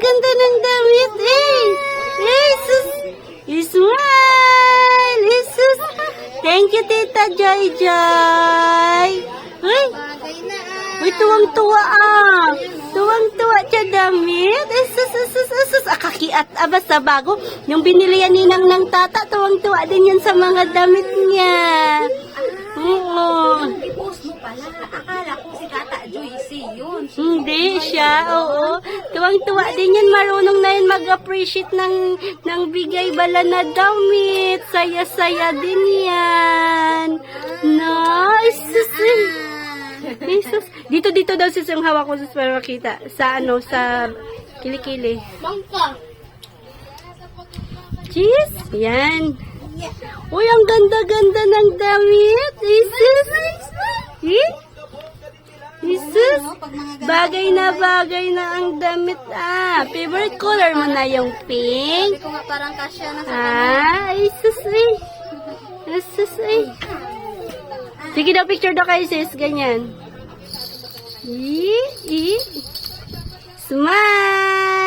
ganda ng damit. Jesus. Smile. Jesus. Thank you, Tita Joy Joy. Uy. Bagay na Uy, tuwang-tuwa Tuwang-tuwa siya damit. Jesus. Kakiat. Basta bago. Yung binili yan ninang ng tata, tuwang-tuwa din yan sa mga damit niya. Oo. I-post mo pala. Akala ko si Tata Joyce yun. Hindi siya, oo. Tuwang-tuwa din yan. Marunong na yan mag-appreciate ng bigay bala na damit. Saya-saya din yan. Nice. Jesus. Dito daw sis yung hawak ko sis para makita. Sa sa kilikili. Bangka. Cheese. Yan. Uy, ang ganda-ganda ng damit. Jesus. Jesus. Bagay na ang damit. Favorite color mo na yung pink. Sabi ko nga parang kasya na sa Jesus. Jesus. Sige daw, picture daw kayo sis. Ganyan. Smile.